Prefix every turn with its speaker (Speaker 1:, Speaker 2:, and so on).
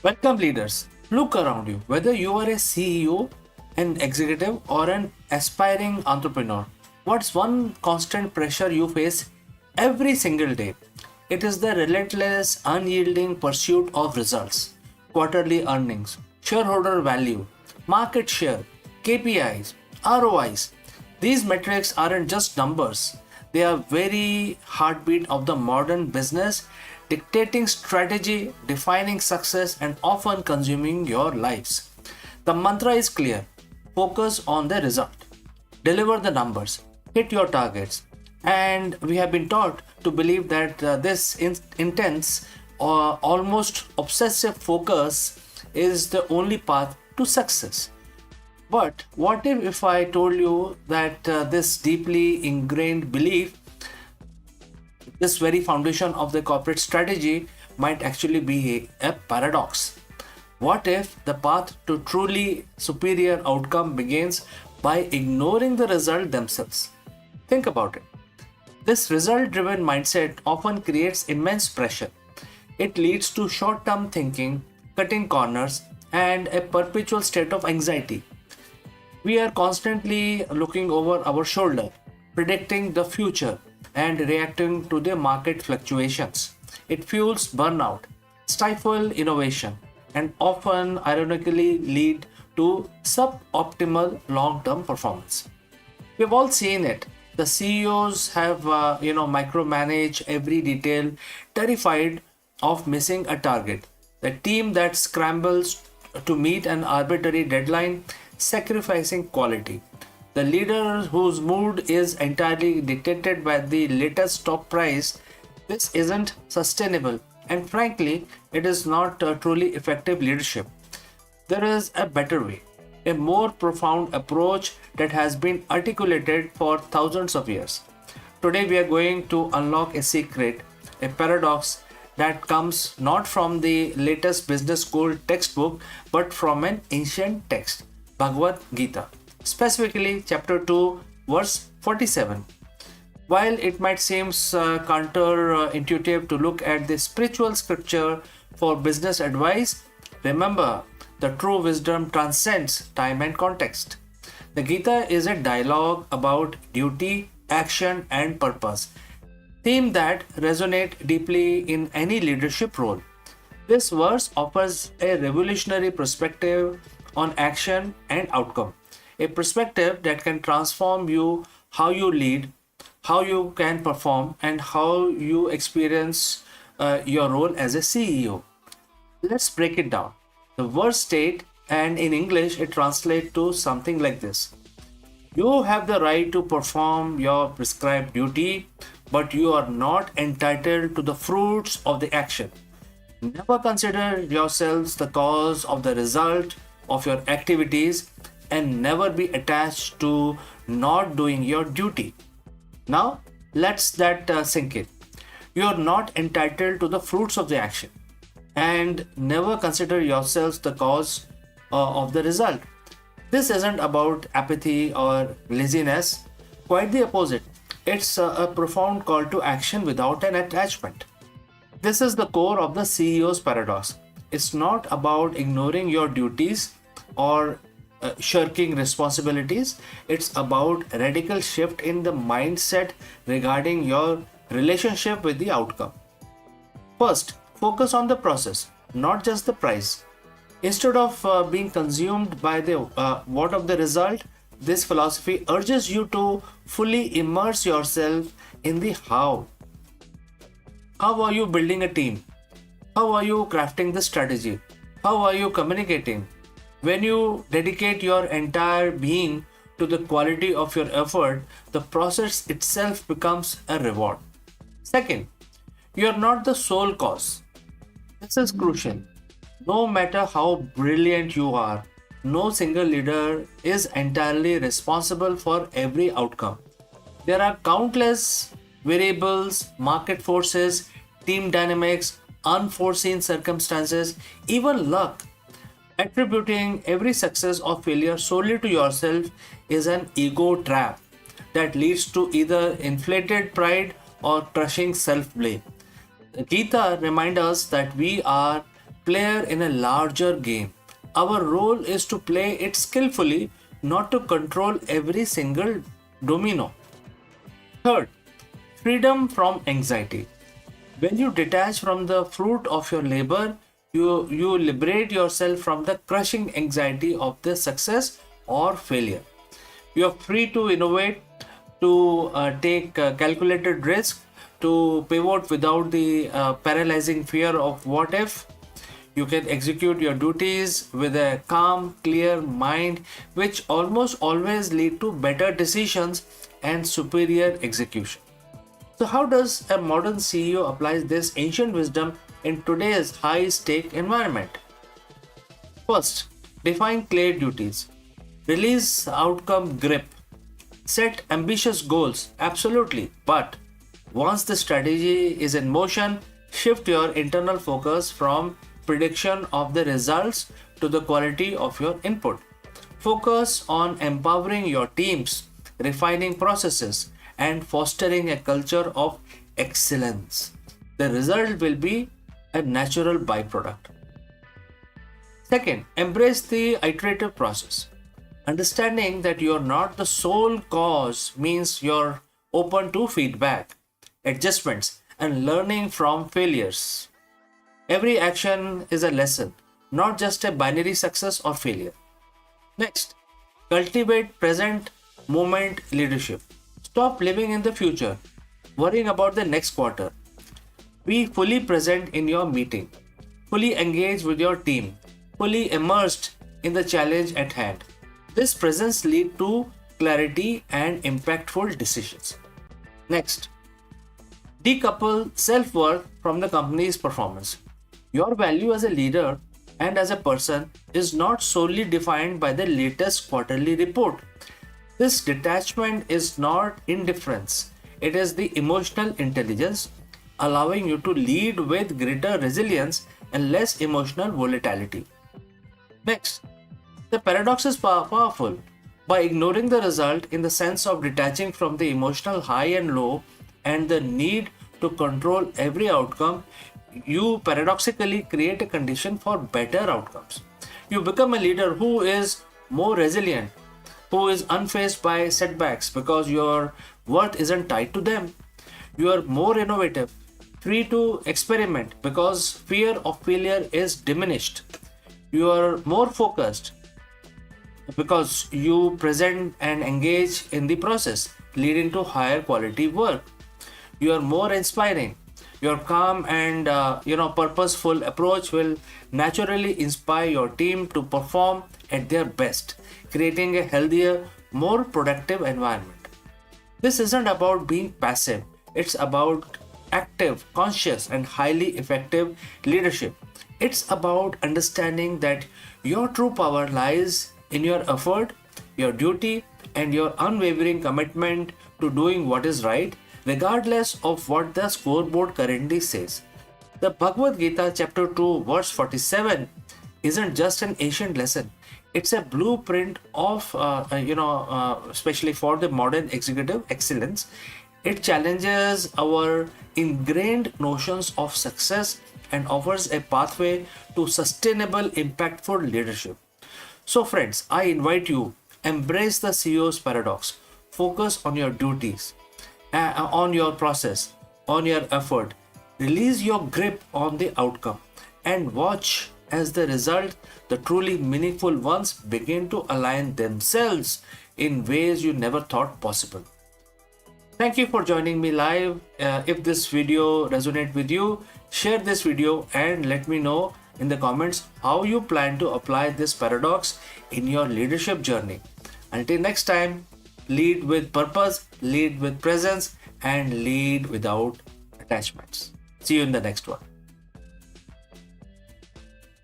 Speaker 1: Welcome, leaders. Look around you. Whether you are a CEO, an executive, or an aspiring entrepreneur, what's one constant pressure you face every single day? It is the relentless, unyielding pursuit of results, quarterly earnings, shareholder value, market share, KPIs, ROIs. These metrics aren't just numbers, they are very heartbeat of the modern business, dictating strategy, defining success, and often consuming your lives. The mantra is clear: focus on the result, deliver the numbers, hit your targets. And we have been taught to believe that this intense or almost obsessive focus is the only path to success. But what if I told you that this deeply ingrained belief, this very foundation of the corporate strategy, might actually be a paradox? What if the path to truly superior outcome begins by ignoring the result themselves? Think about it. This result driven mindset often creates immense pressure. It leads to short term thinking, cutting corners, and a perpetual state of anxiety. We are constantly looking over our shoulder, predicting the future, and reacting to the market fluctuations. It fuels burnout, stifles innovation, and often ironically lead to suboptimal long-term performance. We've all seen it. The CEOs have micromanage every detail, terrified of missing a target. The team that scrambles to meet an arbitrary deadline, sacrificing quality. The leader whose mood is entirely dictated by the latest stock price. This isn't sustainable, and frankly, it is not truly effective leadership. There is a better way, a more profound approach that has been articulated for thousands of years. Today, we are going to unlock a secret, a paradox that comes not from the latest business school textbook but from an ancient text, Bhagavad Gita, specifically chapter 2, verse 47. While it might seem counterintuitive to look at the spiritual scripture for business advice, remember the true wisdom transcends time and context. The Gita is a dialogue about duty, action, and purpose, theme that resonate deeply in any leadership role. This verse offers a revolutionary perspective on action and outcome, a perspective that can transform you how you lead, how you can perform, and how you experience your role as a CEO. Let's break it down. The verse state, and in English it translates to something like this: you have the right to perform your prescribed duty, but you are not entitled to the fruits of the action. Never consider yourselves the cause of the result of your activities, and never be attached to not doing your duty. Now, let's that sink in. You are not entitled to the fruits of the action, and never consider yourselves the cause of the result. This isn't about apathy or laziness, quite the opposite. It's a profound call to action without an attachment. This is the core of the CEO's paradox. It's not about ignoring your duties or shirking responsibilities. It's about a radical shift in the mindset regarding your relationship with the outcome. First, focus on the process, not just the price. Instead of being consumed by the what of the result, this philosophy urges you to fully immerse yourself in the how. How are you building a team? How are you crafting the strategy? How are you communicating? When you dedicate your entire being to the quality of your effort, the process itself becomes a reward. Second, you are not the sole cause. This is crucial. No matter how brilliant you are, no single leader is entirely responsible for every outcome. There are countless variables, market forces, team dynamics, unforeseen circumstances, even luck. Attributing every success or failure solely to yourself is an ego trap that leads to either inflated pride or crushing self blame. The Gita reminds us that we are player in a larger game. Our role is to play it skillfully, not to control every single domino. Third, freedom from anxiety. When you detach from the fruit of your labor, you liberate yourself from the crushing anxiety of the success or failure. You are free to innovate, to take calculated risk, to pivot without the paralyzing fear of what if. You can execute your duties with a calm, clear mind, which almost always lead to better decisions and superior execution. So, how does a modern CEO apply this ancient wisdom in today's high stake environment? First, define clear duties, release outcome grip, set ambitious goals, absolutely, but once the strategy is in motion, shift your internal focus from prediction of the results to the quality of your input. Focus on empowering your teams, refining processes, and fostering a culture of excellence. The result will be a natural byproduct. Second, embrace the iterative process. Understanding that you're not the sole cause means you're open to feedback, adjustments, and learning from failures. Every action is a lesson, not just a binary success or failure. Next, cultivate present moment leadership. Stop living in the future, worrying about the next quarter. Be fully present in your meeting, fully engaged with your team, fully immersed in the challenge at hand. This presence leads to clarity and impactful decisions. Next, decouple self-worth from the company's performance. Your value as a leader and as a person is not solely defined by the latest quarterly report. This detachment is not indifference, it is the emotional intelligence, allowing you to lead with greater resilience and less emotional volatility. Next, the paradox is powerful. By ignoring the result in the sense of detaching from the emotional high and low and the need to control every outcome, you paradoxically create a condition for better outcomes. You become a leader who is more resilient, who is unfazed by setbacks because your worth isn't tied to them. You are more innovative, free to experiment because fear of failure is diminished. You are more focused because you present and engage in the process, leading to higher quality work. You are more inspiring. Your calm and purposeful approach will naturally inspire your team to perform at their best, creating a healthier, more productive environment. This isn't about being passive, it's about active, conscious, and highly effective leadership. It's about understanding that your true power lies in your effort, your duty, and your unwavering commitment to doing what is right, regardless of what the scoreboard currently says. The Bhagavad Gita, chapter 2, verse 47, isn't just an ancient lesson. It's a blueprint of, especially for the modern executive excellence. It challenges our ingrained notions of success and offers a pathway to sustainable, impactful leadership. So, friends, I invite you embrace the CEO's paradox. Focus on your duties, on your process, on your effort. Release your grip on the outcome and watch as the result, the truly meaningful ones begin to align themselves in ways you never thought possible. Thank you for joining me live. If this video resonated with you, share this video and let me know in the comments how you plan to apply this paradox in your leadership journey. Until next time, lead with purpose, lead with presence, and lead without attachments. See you in the next one.